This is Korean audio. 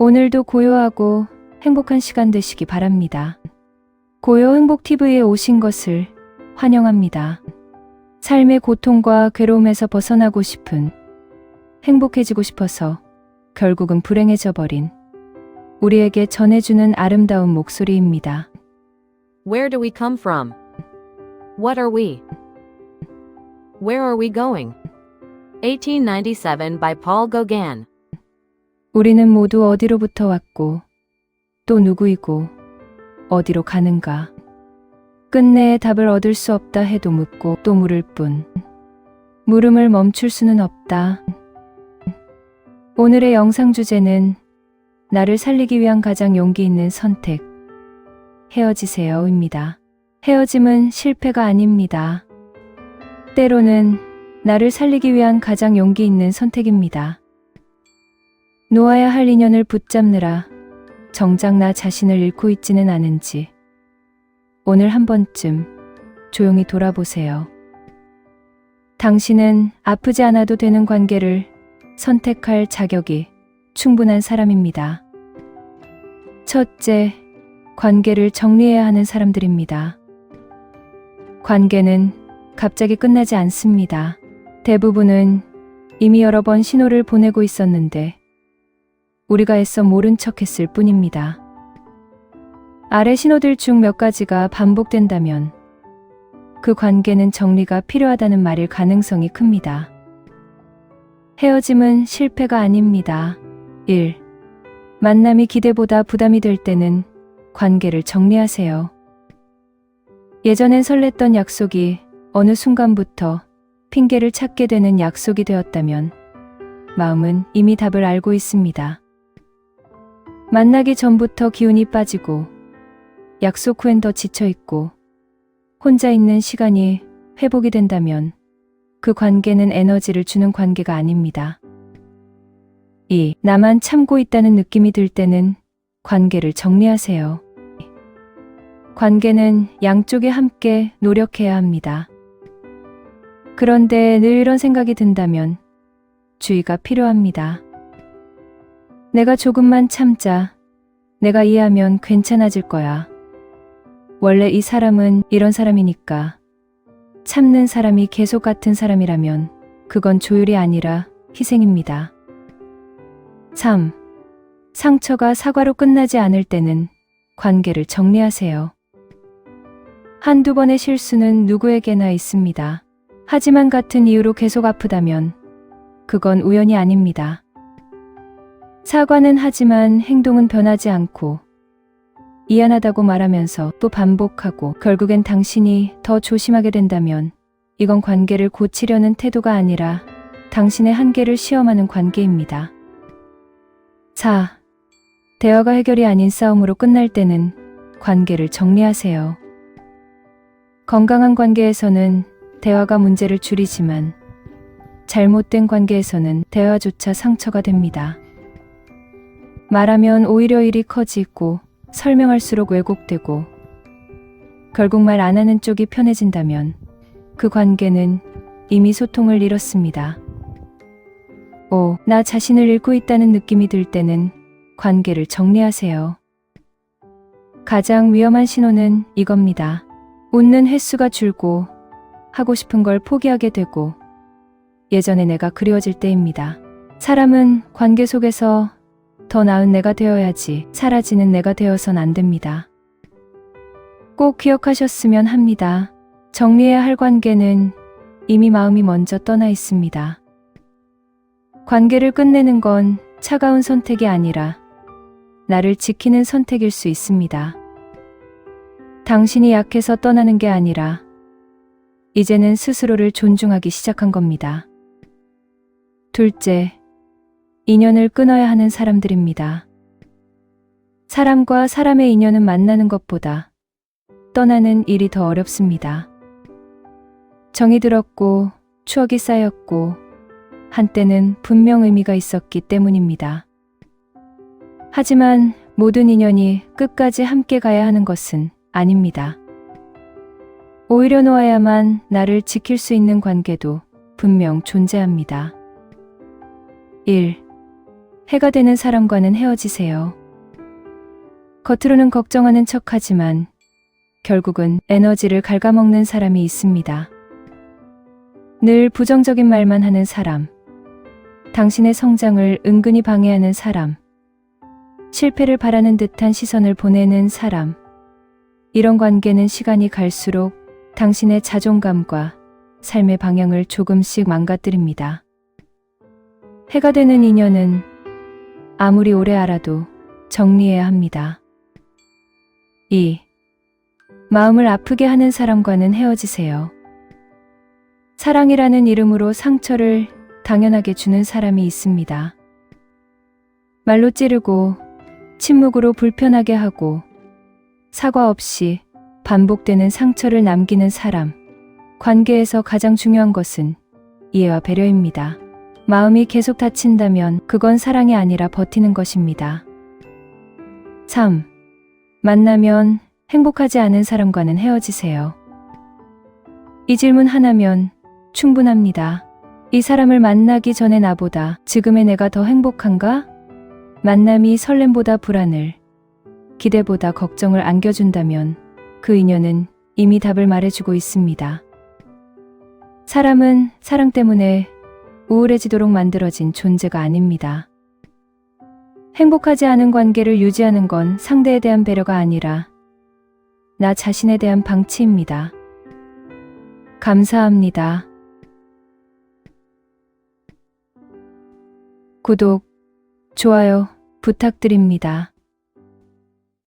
오늘도 고요하고 행복한 시간 되시기 바랍니다. 고요 행복 TV에 오신 것을 환영합니다. 삶의 고통과 괴로움에서 벗어나고 싶은, 행복해지고 싶어서 결국은 불행해져 버린 우리에게 전해주는 아름다운 목소리입니다. Where do we come from? What are we? Where are we going? 1897 by Paul Gauguin. 우리는 모두 어디로부터 왔고 또 누구이고 어디로 가는가. 끝내 답을 얻을 수 없다 해도 묻고 또 물을 뿐. 물음을 멈출 수는 없다. 오늘의 영상 주제는 나를 살리기 위한 가장 용기 있는 선택, 헤어지세요입니다. 헤어짐은 실패가 아닙니다. 때로는 나를 살리기 위한 가장 용기 있는 선택입니다. 놓아야 할 인연을 붙잡느라 정작 나 자신을 잃고 있지는 않은지 오늘 한 번쯤 조용히 돌아보세요. 당신은 아프지 않아도 되는 관계를 선택할 자격이 충분한 사람입니다. 첫째, 관계를 정리해야 하는 사람들입니다. 관계는 갑자기 끝나지 않습니다. 대부분은 이미 여러 번 신호를 보내고 있었는데 우리가 애써 모른 척 했을 뿐입니다. 아래 신호들 중 몇 가지가 반복된다면 그 관계는 정리가 필요하다는 말일 가능성이 큽니다. 헤어짐은 실패가 아닙니다. 1. 만남이 기대보다 부담이 될 때는 관계를 정리하세요. 예전엔 설렜던 약속이 어느 순간부터 핑계를 찾게 되는 약속이 되었다면 마음은 이미 답을 알고 있습니다. 만나기 전부터 기운이 빠지고 약속 후엔 더 지쳐있고 혼자 있는 시간이 회복이 된다면 그 관계는 에너지를 주는 관계가 아닙니다. 2. 나만 참고 있다는 느낌이 들 때는 관계를 정리하세요. 관계는 양쪽이 함께 노력해야 합니다. 그런데 늘 이런 생각이 든다면 주의가 필요합니다. 내가 조금만 참자. 내가 이해하면 괜찮아질 거야. 원래 이 사람은 이런 사람이니까. 참는 사람이 계속 같은 사람이라면 그건 조율이 아니라 희생입니다. 3. 상처가 사과로 끝나지 않을 때는 관계를 정리하세요. 한두 번의 실수는 누구에게나 있습니다. 하지만 같은 이유로 계속 아프다면 그건 우연이 아닙니다. 사과는 하지만 행동은 변하지 않고 미안하다고 말하면서 또 반복하고 결국엔 당신이 더 조심하게 된다면 이건 관계를 고치려는 태도가 아니라 당신의 한계를 시험하는 관계입니다. 4. 대화가 해결이 아닌 싸움으로 끝날 때는 관계를 정리하세요. 건강한 관계에서는 대화가 문제를 줄이지만 잘못된 관계에서는 대화조차 상처가 됩니다. 말하면 오히려 일이 커지고 설명할수록 왜곡되고 결국 말 안 하는 쪽이 편해진다면 그 관계는 이미 소통을 잃었습니다. 5. 나 자신을 잃고 있다는 느낌이 들 때는 관계를 정리하세요. 가장 위험한 신호는 이겁니다. 웃는 횟수가 줄고 하고 싶은 걸 포기하게 되고 예전의 내가 그리워질 때입니다. 사람은 관계 속에서 더 나은 내가 되어야지 사라지는 내가 되어선 안 됩니다. 꼭 기억하셨으면 합니다. 정리해야 할 관계는 이미 마음이 먼저 떠나 있습니다. 관계를 끝내는 건 차가운 선택이 아니라 나를 지키는 선택일 수 있습니다. 당신이 약해서 떠나는 게 아니라 이제는 스스로를 존중하기 시작한 겁니다. 둘째, 인연을 끊어야 하는 사람들입니다. 사람과 사람의 인연은 만나는 것보다 떠나는 일이 더 어렵습니다. 정이 들었고 추억이 쌓였고 한때는 분명 의미가 있었기 때문입니다. 하지만 모든 인연이 끝까지 함께 가야 하는 것은 아닙니다. 오히려 놓아야만 나를 지킬 수 있는 관계도 분명 존재합니다. 1. 해가 되는 사람과는 헤어지세요. 겉으로는 걱정하는 척하지만 결국은 에너지를 갉아먹는 사람이 있습니다. 늘 부정적인 말만 하는 사람, 당신의 성장을 은근히 방해하는 사람, 실패를 바라는 듯한 시선을 보내는 사람, 이런 관계는 시간이 갈수록 당신의 자존감과 삶의 방향을 조금씩 망가뜨립니다. 해가 되는 인연은 아무리 오래 알아도 정리해야 합니다. 2. 마음을 아프게 하는 사람과는 헤어지세요. 사랑이라는 이름으로 상처를 당연하게 주는 사람이 있습니다. 말로 찌르고 침묵으로 불편하게 하고 사과 없이 반복되는 상처를 남기는 사람. 관계에서 가장 중요한 것은 이해와 배려입니다. 마음이 계속 다친다면 그건 사랑이 아니라 버티는 것입니다. 3. 만나면 행복하지 않은 사람과는 헤어지세요. 이 질문 하나면 충분합니다. 이 사람을 만나기 전에 나보다 지금의 내가 더 행복한가? 만남이 설렘보다 불안을, 기대보다 걱정을 안겨준다면 그 인연은 이미 답을 말해주고 있습니다. 사람은 사랑 때문에 우울해지도록 만들어진 존재가 아닙니다. 행복하지 않은 관계를 유지하는 건 상대에 대한 배려가 아니라 나 자신에 대한 방치입니다. 감사합니다. 구독, 좋아요 부탁드립니다.